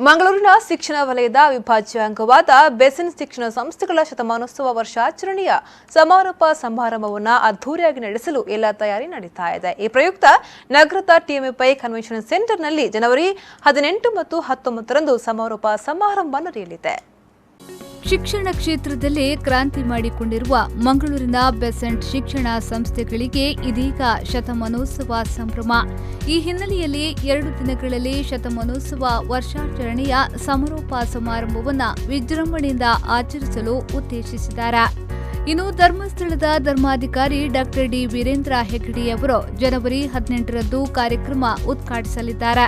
ಮಂಗಳೂರಿನ ಶಿಕ್ಷಣ ವಲಯದ ಅವಿಭಾಜ್ಯ ಅಂಗವಾದ ಬೆಸೆಂಟ್ ಶಿಕ್ಷಣ ಸಂಸ್ಥೆಗಳ ಶತಮಾನೋತ್ಸವ ವರ್ಷಾಚರಣೆಯ ಸಮಾರೋಪ ಸಮಾರಂಭವನ್ನು ಅದ್ದೂರಿಯಾಗಿ ನಡೆಸಲು ಎಲ್ಲ ತಯಾರಿ ನಡೀತಾ ಇದೆ. ಈ ಪ್ರಯುಕ್ತ ನಗರದ ಟಿಎಂಎಫ್ಐ ಕನ್ವೆನ್ಷನ್ ಸೆಂಟರ್ನಲ್ಲಿ ಜನವರಿ 18 ಮತ್ತು 19ರಂದು ಸಮಾರೋಪ ಸಮಾರಂಭ ನಡೆಯಲಿದೆ. ಶಿಕ್ಷಣ ಕ್ಷೇತ್ರದಲ್ಲಿ ಕ್ರಾಂತಿ ಮಾಡಿಕೊಂಡಿರುವ ಮಂಗಳೂರಿನ ಬೆಸೆಂಟ್ ಶಿಕ್ಷಣ ಸಂಸ್ಥೆಗಳಿಗೆ ಇದೀಗ ಶತಮಾನೋತ್ಸವ ಸಂಭ್ರಮ. ಈ ಹಿನ್ನೆಲೆಯಲ್ಲಿ 2 ದಿನಗಳಲ್ಲಿ ಶತಮಾನೋತ್ಸವ ವರ್ಷಾಚರಣೆಯ ಸಮಾರೋಪ ಸಮಾರಂಭವನ್ನು ವಿಜೃಂಭಣೆಯಿಂದ ಆಚರಿಸಲು ಉದ್ದೇಶಿಸಿದ್ದಾರೆ. ಇನ್ನು ಧರ್ಮಸ್ಥಳದ ಧರ್ಮಾಧಿಕಾರಿ ಡಾಕ್ಟರ್ ಡಿ ವೀರೇಂದ್ರ ಹೆಗ್ಗಡೆ ಅವರು ಜನವರಿ 18ರಂದು ಕಾರ್ಯಕ್ರಮ ಉದ್ಘಾಟಿಸಲಿದ್ದಾರೆ.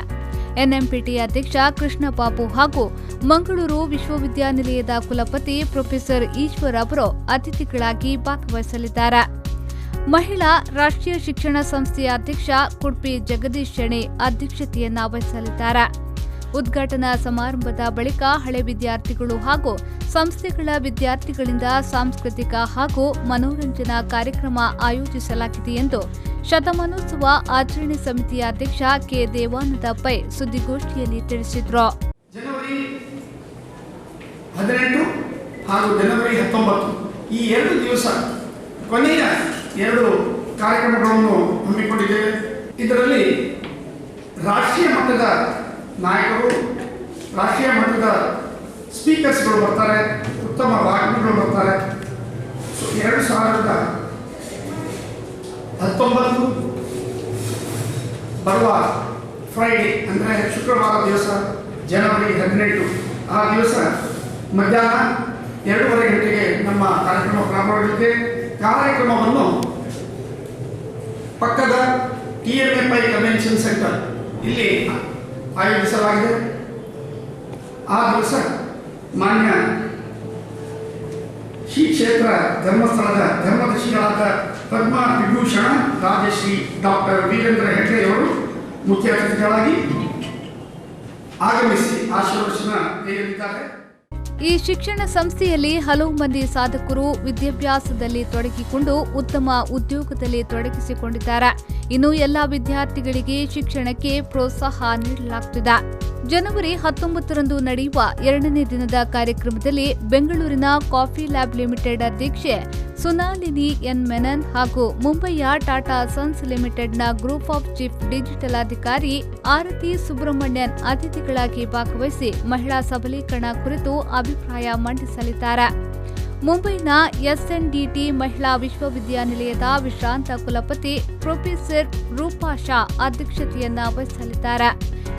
ಎನ್ಎಂಪಿಟಿ ಅಧ್ಯಕ್ಷ ಕೃಷ್ಣ ಬಾಬು ಹಾಗೂ ಮಂಗಳೂರು ವಿಶ್ವವಿದ್ಯಾನಿಲಯದ ಕುಲಪತಿ ಪ್ರೊಫೆಸರ್ ಈಶ್ವರ್ ಅವರು ಅತಿಥಿಗಳಾಗಿ ಭಾಗವಹಿಸಲಿದ್ದಾರೆ. ಮಹಿಳಾ ರಾಷ್ಟ್ರೀಯ ಶಿಕ್ಷಣ ಸಂಸ್ಥೆಯ ಅಧ್ಯಕ್ಷ ಕುಡ್ಪಿ ಜಗದೀಶ್ ಶೆಣೆ ಅಧ್ಯಕ್ಷತೆಯನ್ನ ವಹಿಸಲಿದ್ದಾರೆ. ಉದ್ಘಾಟನಾ ಸಮಾರಂಭದ ಬಳಿಕ ಹಳೆ ವಿದ್ಯಾರ್ಥಿಗಳು ಹಾಗೂ ಸಂಸ್ಥೆಗಳ ವಿದ್ಯಾರ್ಥಿಗಳಿಂದ ಸಾಂಸ್ಕೃತಿಕ ಹಾಗೂ ಮನೋರಂಜನಾ ಕಾರ್ಯಕ್ರಮ ಆಯೋಜಿಸಲಾಗಿದೆ ಎಂದು ಶತಮಾನೋತ್ಸವ ಆಚರಣೆ ಸಮಿತಿಯ ಅಧ್ಯಕ್ಷ ಕೆ ದೇವಾನಂದ ಪೈ ಸುದ್ದಿಗೋಷ್ಠಿಯಲ್ಲಿ ತಿಳಿಸಿದರು. ಜನವರಿ 18 ಹಾಗೂ ಜನವರಿ 19 ಈ 2 ದಿವಸ ಕೊನೆಯ 2 ಕಾರ್ಯಕ್ರಮಗಳನ್ನು ಹಮ್ಮಿಕೊಂಡಿದ್ದೇವೆ. ಇದರಲ್ಲಿ ರಾಷ್ಟ್ರೀಯ ಮಟ್ಟದ ನಾಯಕರು, ರಾಷ್ಟ್ರೀಯ ಮಟ್ಟದ ಸ್ಪೀಕರ್ಸ್ಗಳು ಬರ್ತಾರೆ, ಉತ್ತಮ ವಾಗ್ಮಿಗಳು ಬರ್ತಾರೆ. 2019 ಬರುವ ಫ್ರೈಡೆ ಅಂದರೆ ಶುಕ್ರವಾರ ದಿವಸ ಜನವರಿ 18 ಆ ದಿವಸ ಮಧ್ಯಾಹ್ನ 2:30 ಗಂಟೆಗೆ ನಮ್ಮ ಕಾರ್ಯಕ್ರಮ ಪ್ರಾರಂಭವಾಗಲಿದೆ. ಕಾರ್ಯಕ್ರಮವನ್ನು ಪಕ್ಕದ ಟಿಎಂಎಫ್ಐ ಕನ್ವೆನ್ಷನ್ ಸೆಂಟರ್ ಇಲ್ಲಿ ಆಯೋಜಿಸಲಾಗಿದೆ. ಆ ದಿವಸ ಮಾನ್ಯ ಶ್ರೀ ಕ್ಷೇತ್ರ ಧರ್ಮಸ್ಥಳದ ಧರ್ಮದರ್ಶಿಗಳಾದ ಪದ್ಮ ವಿಭೂಷಣ ರಾಜಶ್ರೀ ಡಾಕ್ಟರ್ ವೀರೇಂದ್ರ ಹೆಗ್ಗಡೆ ಅವರು ಮುಖ್ಯ ಅತಿಥಿಗಳಾಗಿ ಆಗಮಿಸಿ ಆಶೀರ್ವಚನ ನೀಡಲಿದ್ದಾರೆ. ಈ ಶಿಕ್ಷಣ ಸಂಸ್ಥೆಯಲ್ಲಿ ಹಲವು ಮಂದಿ ಸಾಧಕರು ವಿದ್ಯಾಭ್ಯಾಸದಲ್ಲಿ ತೊಡಗಿಕೊಂಡು ಉತ್ತಮ ಉದ್ಯೋಗದಲ್ಲಿ ತೊಡಗಿಸಿಕೊಂಡಿದ್ದಾರೆ. ಇನ್ನು ಎಲ್ಲ ವಿದ್ಯಾರ್ಥಿಗಳಿಗೆ ಶಿಕ್ಷಣಕ್ಕೆ ಪ್ರೋತ್ಸಾಹ ನೀಡಲಾಗುತ್ತಿದೆ. ಜನವರಿ 19ರಂದು ನಡೆಯುವ 2ನೇ ದಿನದ ಕಾರ್ಯಕ್ರಮದಲ್ಲಿ ಬೆಂಗಳೂರಿನ ಕಾಫಿ ಲ್ಯಾಬ್ ಲಿಮಿಟೆಡ್ ಅಧ್ಯಕ್ಷೆ ಸುನಾಲಿನಿ ಎನ್ ಮೆನನ್ ಹಾಗೂ ಮುಂಬಯಿಯ ಟಾಟಾ ಸನ್ಸ್ ಲಿಮಿಟೆಡ್ನ ಗ್ರೂಪ್ ಆಫ್ ಚೀಫ್ ಡಿಜಿಟಲ್ ಅಧಿಕಾರಿ ಆರತಿ ಸುಬ್ರಹ್ಮಣ್ಯನ್ ಅತಿಥಿಗಳಾಗಿ ಭಾಗವಹಿಸಿ ಮಹಿಳಾ ಸಬಲೀಕರಣ ಕುರಿತು ಅಭಿಪ್ರಾಯ ಮಂಡಿಸಲಿದ್ದಾರೆ. ಮುಂಬೈನ ಎಸ್ಎನ್ಡಿಟಿ ಮಹಿಳಾ ವಿಶ್ವವಿದ್ಯಾನಿಲಯದ ವಿಶ್ರಾಂತ ಕುಲಪತಿ ಪ್ರೊಫೆಸರ್ ರೂಪಾ ಶಾ ಅಧ್ಯಕ್ಷತೆಯನ್ನ ವಹಿಸಲಿದ್ದಾರೆ.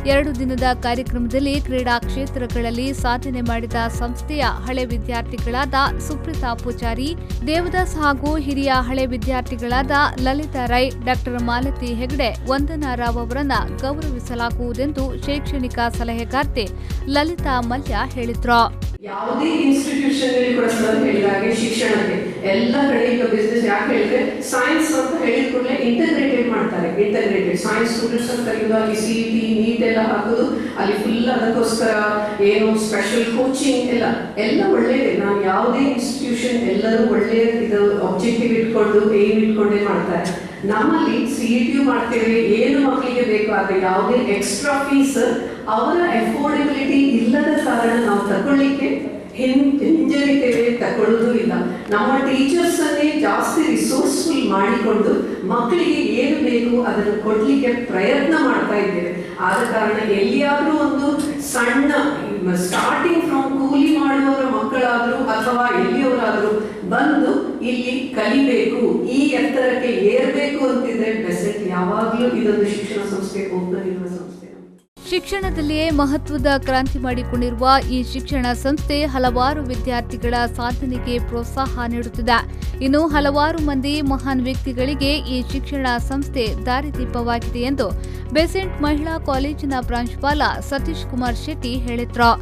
2 ದಿನದ ಕಾರ್ಯಕ್ರಮದಲ್ಲಿ ಕ್ರೀಡಾ ಕ್ಷೇತ್ರಗಳಲ್ಲಿ ಸಾಧನೆ ಮಾಡಿದ ಸಂಸ್ಥೆಯ ಹಳೆ ವಿದ್ಯಾರ್ಥಿಗಳಾದ ಸುಪ್ರೀತಾ ಪೂಜಾರಿ, ದೇವದಾಸ್ ಹಾಗೂ ಹಿರಿಯ ಹಳೆ ವಿದ್ಯಾರ್ಥಿಗಳಾದ ಲಲಿತಾ ರೈ, ಡಾಕ್ಟರ್ ಮಾಲತಿ ಹೆಗ್ಡೆ, ವಂದನಾ ರಾವ್ ಅವರನ್ನ ಗೌರವಿಸಲಾಗುವುದೆಂದು ಶೈಕ್ಷಣಿಕ ಸಲಹೆಗಾರ್ತಿ ಲಲಿತಾ ಮಲ್ಯ ಹೇಳಿದ್ರು. ಯಾವುದೇ ಇನ್ಸ್ಟಿಟ್ಯೂಷನ್ ಕೂಡ ಸರ್ ಹೇಳಿದಾಗೆ ಶಿಕ್ಷಣಕ್ಕೆ ಎಲ್ಲ ಕಡೆ ಈಗ ಬಿಸ್ನೆಸ್ ಯಾಕೆ ಹೇಳಿದ್ರೆ ಸೈನ್ಸ್ ಅಂತ ಹೇಳಿದ ಕೂಡಲೇ ಇಂಟಗ್ರೇಟೆಡ್ ಮಾಡ್ತಾರೆ. ಇಂಟಗ್ರೇಟೆಡ್ ಸೈನ್ಸ್ ಸ್ಟೂಡೆಂಟ್ಸ್ ಅಂತ ಕರೆಯುವುದಾಗಿ CET ನೀಟ್ ಎಲ್ಲ ಹಾಕೋದು ಅಲ್ಲಿ ಫುಲ್ ಅದಕ್ಕೋಸ್ಕರ ಏನು ಸ್ಪೆಷಲ್ ಕೋಚಿಂಗ್ ಎಲ್ಲ ಒಳ್ಳೆಯದೇ. ನಾವು ಯಾವುದೇ ಇನ್ಸ್ಟಿಟ್ಯೂಷನ್ ಎಲ್ಲರೂ ಒಳ್ಳೆಯ ಇದು ಆಬ್ಜೆಕ್ಟಿವ್ ಇಟ್ಕೊಂಡು ಏಮ್ ಇಟ್ಕೊಂಡೇ ಮಾಡ್ತಾರೆ. ನಮ್ಮಲ್ಲಿ CET ಮಾಡ್ತೇವೆ, ಏನು ಮಕ್ಕಳಿಗೆ ಬೇಕು ಆದರೆ ಯಾವುದೇ ಎಕ್ಸ್ಟ್ರಾ ಫೀಸ್ ಅವರ ಅಫೋರ್ಡೆಬಿಲಿಟಿ ಇಲ್ಲದ ಕಾರಣ ನಾವು ತಗೊಳ್ಳಿಕ್ಕೆ ಹಿಂಜರಿತೇವೆ, ತಗೊಳ್ಳೋದು ಇಲ್ಲ. ನಮ್ಮ ಟೀಚರ್ಸ್ ಅನ್ನೇ ಜಾಸ್ತಿ ರಿಸೋರ್ಸ್ಫುಲ್ ಮಾಡಿಕೊಂಡು ಮಕ್ಕಳಿಗೆ ಏನು ಬೇಕು ಅದನ್ನು ಕೊಡ್ಲಿಕ್ಕೆ ಪ್ರಯತ್ನ ಮಾಡ್ತಾ ಇದ್ದೇವೆ. ಆದ ಕಾರಣ ಎಲ್ಲಿಯಾದ್ರೂ ಒಂದು ಸಣ್ಣ ಸ್ಟಾರ್ಟಿಂಗ್ ಫ್ರಮ್ ಕೂಲಿ ಮಾಡುವವರ ಮಕ್ಕಳಾದ್ರೂ ಅಥವಾ ಎಲ್ಲಿಯವರಾದ್ರೂ ಬಂದು ಇಲ್ಲಿ ಕಲಿಬೇಕು, ಈ ಎತ್ತರಕ್ಕೆ ಏರ್ಬೇಕು ಅಂತಿದ್ರೆ ಬೆಸೆಂಟ್ ಯಾವಾಗಲೂ ಇದೊಂದು ಶಿಕ್ಷಣ ಸಂಸ್ಥೆ ಓಪನ್ ಇರುವ ಸಂಸ್ಥೆ. ಶಿಕ್ಷಣದಲ್ಲಿಯೇ ಮಹತ್ವದ ಕ್ರಾಂತಿ ಮಾಡಿಕೊಂಡಿರುವ ಈ ಶಿಕ್ಷಣ ಸಂಸ್ಥೆ ಹಲವಾರು ವಿದ್ಯಾರ್ಥಿಗಳ ಸಾಧನೆಗೆ ಪ್ರೋತ್ಸಾಹ ನೀಡುತ್ತಿದೆ. ಇನ್ನು ಹಲವಾರು ಮಂದಿ ಮಹಾನ್ ವ್ಯಕ್ತಿಗಳಿಗೆ ಈ ಶಿಕ್ಷಣ ಸಂಸ್ಥೆ ದಾರಿದೀಪವಾಗಿದೆ ಎಂದು ಬೆಸೆಂಟ್ ಮಹಿಳಾ ಕಾಲೇಜಿನ ಪ್ರಾಂಶುಪಾಲ ಸತೀಶ್ ಕುಮಾರ್ ಶೆಟ್ಟಿ ಹೇಳಿದ್ರು.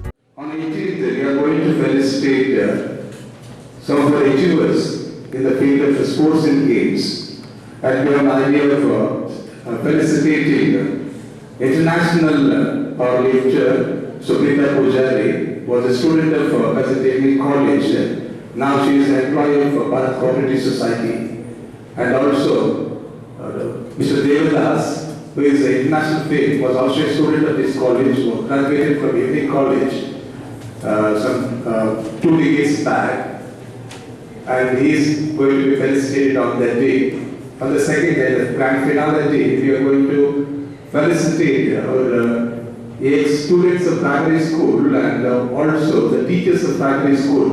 International powerlifter Suprita Pujari was a student of Pacific College. Now she is an employee of Bharat Cooperative Society. And also Mr. Devadas who is an international fame, was also a student of this college, who graduated from Evening College some 2 decades back, and he is going to be felicitated on that day. On the second day, the grand finale day, we are going to felicitate our students of primary school and also the teachers of primary school.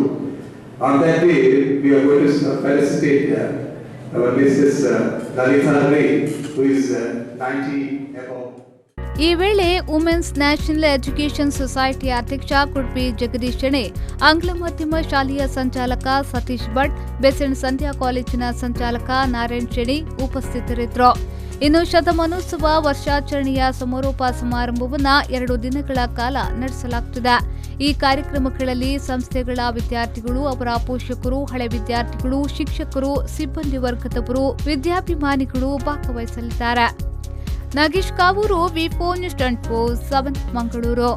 On that day, we are going to felicitate our Mrs. Lalita Ray, who is 90 above. ಈ ವೇಳೆ women's national education society ಅಧ್ಯಕ್ಷ ಕುಡ್ಪಿ ಜಗದೀಶ್ ಶೆಣೆ, ಆಂಗ್ಲ ಮಾಧ್ಯಮ ಶಾಲೆಯ ಸಂಚಾಲಕ ಸತೀಶ್ ಭಟ್, ಬೆಸೆನ್ ಸಂಧ್ಯಾ ಕಾಲೇಜಿನ ಸಂಚಾಲಕ ನಾರಾಯಣ್ ಶೆಣಿ ಉಪಸ್ಥಿತರಿದ್ದರು. ಇನ್ನು ಶತಮಾನೋತ್ಸವ ವರ್ಷಾಚರಣೆಯ ಸಮಾರೋಪ ಸಮಾರಂಭವನ್ನು 2 ದಿನಗಳ ಕಾಲ ನಡೆಸಲಾಗುತ್ತದೆ. ಈ ಕಾರ್ಯಕ್ರಮಗಳಲ್ಲಿ ಸಂಸ್ಥೆಗಳ ವಿದ್ಯಾರ್ಥಿಗಳು, ಅವರ ಪೋಷಕರು, ಹಳೆ ವಿದ್ಯಾರ್ಥಿಗಳು, ಶಿಕ್ಷಕರು, ಸಿಬ್ಬಂದಿ ವರ್ಗದವರು, ವಿದ್ಯಾಭಿಮಾನಿಗಳು ಭಾಗವಹಿಸಲಿದ್ದಾರೆ. ನಾಗೇಶ್ ಕಾವೂರು, ವಿ4 ನ್ಯೂಸ್ 24/7 ಮಂಗಳೂರು.